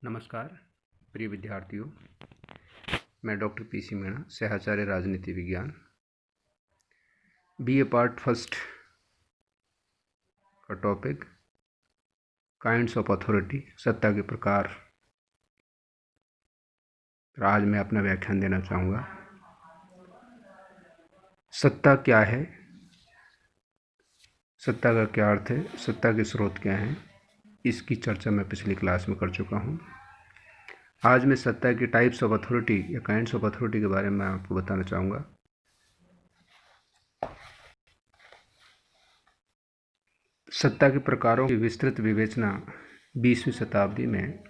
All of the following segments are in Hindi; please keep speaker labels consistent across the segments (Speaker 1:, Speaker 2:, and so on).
Speaker 1: नमस्कार प्रिय विद्यार्थियों, मैं डॉक्टर पीसी मीणा, सहआचार्य राजनीति विज्ञान, बीए पार्ट फर्स्ट का टॉपिक काइंड्स ऑफ अथॉरिटी, सत्ता के प्रकार। आज मैं अपना व्याख्यान देना चाहूँगा। सत्ता क्या है, सत्ता का क्या अर्थ है, सत्ता के स्रोत क्या हैं, इसकी चर्चा मैं पिछली क्लास में कर चुका हूँ। आज मैं सत्ता की टाइप्स ऑफ अथॉरिटी या काइंड्स ऑफ अथॉरिटी के बारे में आपको बताना चाहूँगा। सत्ता के प्रकारों की विस्तृत विवेचना 20वीं शताब्दी में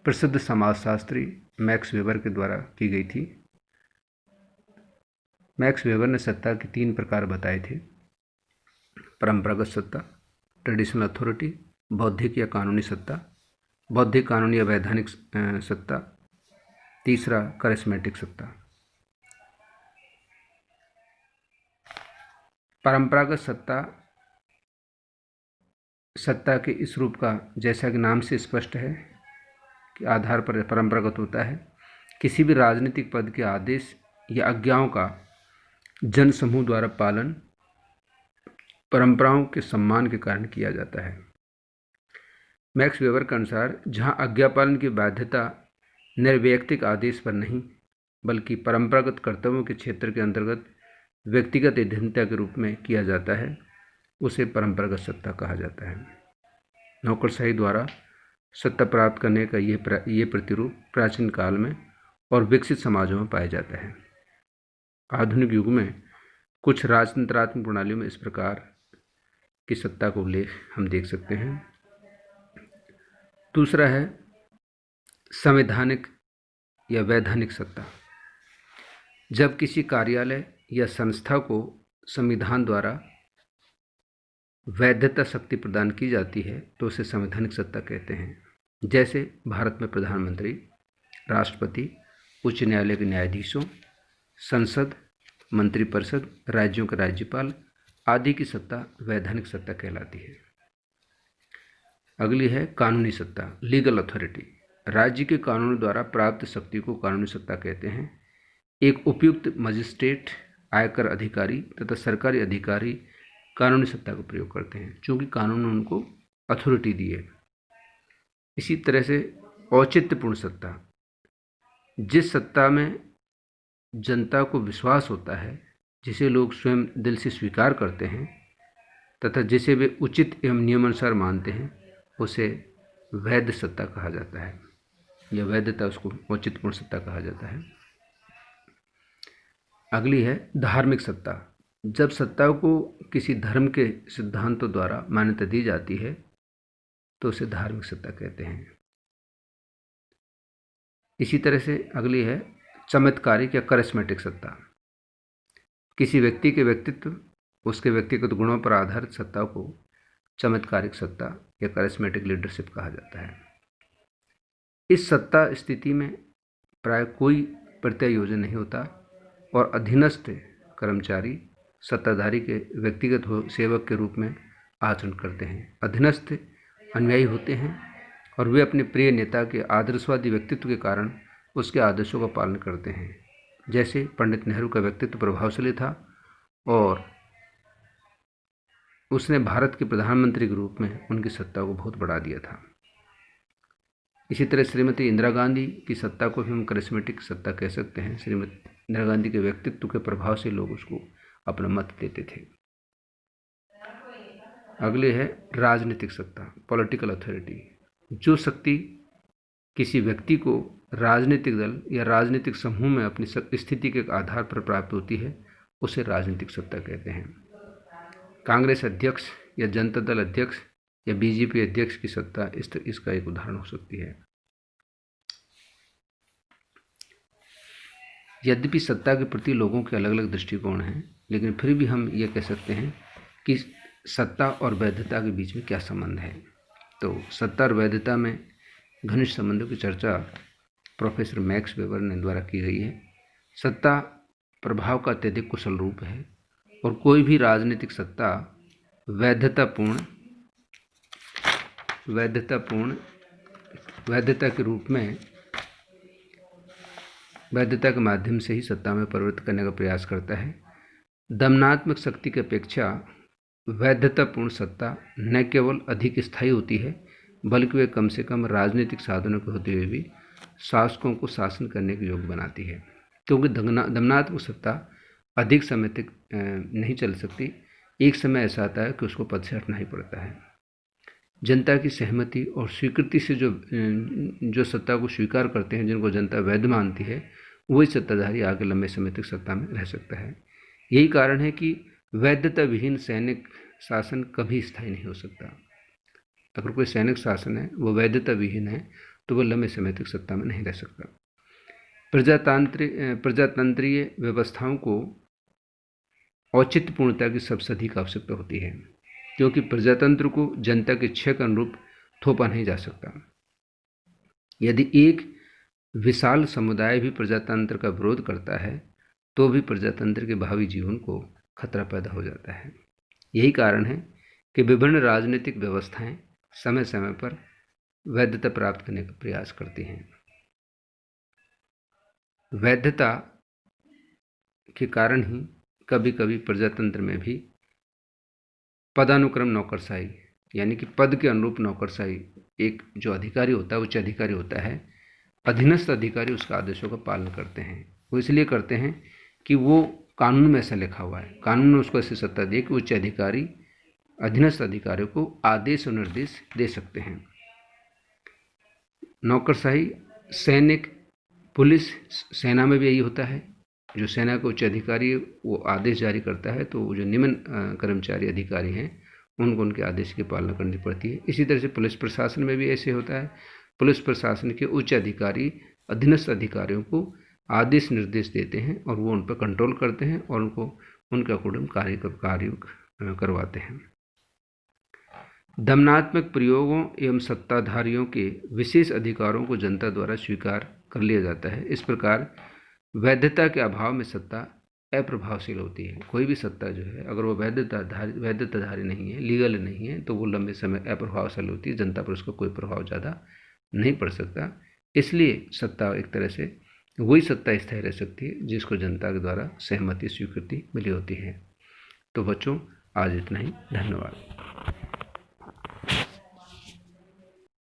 Speaker 1: प्रसिद्ध समाजशास्त्री मैक्स वेबर के द्वारा की गई थी। मैक्स वेबर ने सत्ता के 3 प्रकार बताए थे: परंपरागत सत्ता, ट्रेडिशनल अथॉरिटी, बौद्धिक या कानूनी सत्ता, बौद्धिक, कानूनी या वैधानिक सत्ता, तीसरा करिश्मेटिक सत्ता। परंपरागत सत्ता के इस रूप का, जैसा कि नाम से स्पष्ट है, कि आधार पर परंपरागत होता है। किसी भी राजनीतिक पद के आदेश या आज्ञाओं का जन समूह द्वारा पालन परंपराओं के सम्मान के कारण किया जाता है। मैक्स वेबर के अनुसार जहां आज्ञा पालन की बाध्यता निर्वैयक्तिक आदेश पर नहीं बल्कि परंपरागत कर्तव्यों के क्षेत्र के अंतर्गत व्यक्तिगत अधीनता के रूप में किया जाता है, उसे परंपरागत सत्ता कहा जाता है। नौकरशाही द्वारा सत्ता प्राप्त करने का ये प्रतिरूप प्राचीन काल में और विकसित समाजों में पाया जाता है। आधुनिक युग में कुछ राजतंत्रात्मक प्रणालियों में इस प्रकार की सत्ता का उल्लेख हम देख सकते हैं। दूसरा है संवैधानिक या वैधानिक सत्ता। जब किसी कार्यालय या संस्था को संविधान द्वारा वैधता शक्ति प्रदान की जाती है तो उसे संवैधानिक सत्ता कहते हैं। जैसे भारत में प्रधानमंत्री, राष्ट्रपति, उच्च न्यायालय के न्यायाधीशों, संसद, मंत्रिपरिषद, राज्यों के राज्यपाल आदि की सत्ता वैधानिक सत्ता कहलाती है। अगली है कानूनी सत्ता, लीगल अथॉरिटी। राज्य के कानून द्वारा प्राप्त शक्ति को कानूनी सत्ता कहते हैं। एक उपयुक्त मजिस्ट्रेट, आयकर अधिकारी तथा सरकारी अधिकारी कानूनी सत्ता का प्रयोग करते हैं, चूँकि कानून ने उनको अथॉरिटी दी है। इसी तरह से औचित्यपूर्ण सत्ता, जिस सत्ता में जनता को विश्वास होता है, जिसे लोग स्वयं दिल से स्वीकार करते हैं तथा जिसे वे उचित एवं नियमानुसार मानते हैं, उसे वैध सत्ता कहा जाता है, या वैधता, उसको औचित्यपूर्ण सत्ता कहा जाता है। अगली है धार्मिक सत्ता। जब सत्ता को किसी धर्म के सिद्धांतों द्वारा मान्यता दी जाती है तो उसे धार्मिक सत्ता कहते हैं। इसी तरह से अगली है चमत्कारिक या करिश्मेटिक सत्ता। किसी व्यक्ति के व्यक्तित्व, उसके व्यक्तिगत गुणों पर आधारित सत्ता को चमत्कारिक सत्ता या करिश्मेटिक लीडरशिप कहा जाता है। इस सत्ता स्थिति में प्राय कोई प्रत्यायोजन नहीं होता और अधीनस्थ कर्मचारी सत्ताधारी के व्यक्तिगत सेवक के रूप में आचरण करते हैं। अधीनस्थ अनुयायी होते हैं और वे अपने प्रिय नेता के आदर्शवादी व्यक्तित्व के कारण उसके आदर्शों का पालन करते हैं। जैसे पंडित नेहरू का व्यक्तित्व प्रभावशाली था और उसने भारत के प्रधानमंत्री के रूप में उनकी सत्ता को बहुत बढ़ा दिया था। इसी तरह श्रीमती इंदिरा गांधी की सत्ता को भी हम करिश्मेटिक सत्ता कह सकते हैं। श्रीमती इंदिरा गांधी के व्यक्तित्व के प्रभाव से लोग उसको अपना मत देते थे। अगले है राजनीतिक सत्ता, पॉलिटिकल अथॉरिटी। जो शक्ति किसी व्यक्ति को राजनीतिक दल या राजनीतिक समूह में अपनी स्थिति के आधार पर प्राप्त होती है, उसे राजनीतिक सत्ता कहते हैं। कांग्रेस अध्यक्ष या जनता दल अध्यक्ष या बीजेपी अध्यक्ष की सत्ता इसका एक उदाहरण हो सकती है। यद्यपि सत्ता के प्रति लोगों के अलग अलग दृष्टिकोण हैं, लेकिन फिर भी हम ये कह सकते हैं कि सत्ता और वैधता के बीच में क्या संबंध है। तो सत्ता और वैधता में घनिष्ठ संबंधों की चर्चा प्रोफेसर मैक्स वेबर ने द्वारा की गई है। सत्ता प्रभाव का अत्यधिक कुशल रूप है और कोई भी राजनीतिक सत्ता वैधतापूर्ण वैधता के रूप में, वैधता के माध्यम से ही सत्ता में परिवर्तित करने का प्रयास करता है। दमनात्मक शक्ति की अपेक्षा वैधतापूर्ण सत्ता न केवल अधिक स्थायी होती है, बल्कि वे कम से कम राजनीतिक साधनों के होते हुए भी शासकों को शासन करने के योग्य बनाती है। क्योंकि दमनात्मक सत्ता अधिक समय तक नहीं चल सकती। एक समय ऐसा आता है कि उसको पद से हटना ही पड़ता है। जनता की सहमति और स्वीकृति से जो सत्ता को स्वीकार करते हैं, जिनको जनता वैध मानती है, वही सत्ताधारी आगे लंबे समय तक सत्ता में रह सकता है। यही कारण है कि वैधता विहीन सैनिक शासन कभी स्थायी नहीं हो सकता। अगर कोई सैनिक शासन है, वो वैधता विहीन है, तो वो लंबे समय तक सत्ता में नहीं रह सकता। प्रजातंत्रीय व्यवस्थाओं को औचित्यपूर्णता की सबसे अधिक आवश्यकता होती है, क्योंकि प्रजातंत्र को जनता के इच्छा के अनुरूप थोपा नहीं जा सकता। यदि एक विशाल समुदाय भी प्रजातंत्र का विरोध करता है, तो भी प्रजातंत्र के भावी जीवन को खतरा पैदा हो जाता है। यही कारण है कि विभिन्न राजनीतिक व्यवस्थाएं समय समय पर वैधता प्राप्त करने का प्रयास करती हैं। वैधता के कारण ही कभी कभी प्रजातंत्र में भी पदानुक्रम नौकरशाही, यानी कि पद के अनुरूप नौकरशाही, एक जो अधिकारी होता है, उच्च अधिकारी होता है, अधीनस्थ अधिकारी उसका आदेशों का पालन करते हैं। वो इसलिए करते हैं कि वो कानून में ऐसा लिखा हुआ है, कानून ने उसको ऐसी सत्ता दी कि उच्च अधिकारी अधीनस्थ अधिकारियों को आदेश और निर्देश दे सकते हैं। नौकरशाही सैनिक, पुलिस, सेना में भी यही होता है। जो सेना का उच्च अधिकारी वो आदेश जारी करता है, तो जो निम्न कर्मचारी अधिकारी हैं उनको उनके आदेश की पालना करनी पड़ती है। इसी तरह से पुलिस प्रशासन में भी ऐसे होता है। पुलिस प्रशासन के उच्च अधिकारी अधीनस्थ अधिकारियों को आदेश निर्देश देते हैं और वो उन पर कंट्रोल करते हैं और उनको उनके अकॉर्डिंग कार्य करवाते हैं। दमनात्मक प्रयोगों एवं सत्ताधारियों के विशेष अधिकारों को जनता द्वारा स्वीकार कर लिया जाता है। इस प्रकार वैधता के अभाव में सत्ता अप्रभावशील होती है। कोई भी सत्ता जो है, अगर वो वैधताधारी नहीं है, लीगल नहीं है, तो वो लंबे समय अप्रभावशील होती है। जनता पर उसका कोई प्रभाव ज़्यादा नहीं पड़ सकता। इसलिए सत्ता एक तरह से वही सत्ता स्थायी रह सकती है जिसको जनता के द्वारा सहमति स्वीकृति मिली होती है। तो बच्चों, आज इतना ही। धन्यवाद।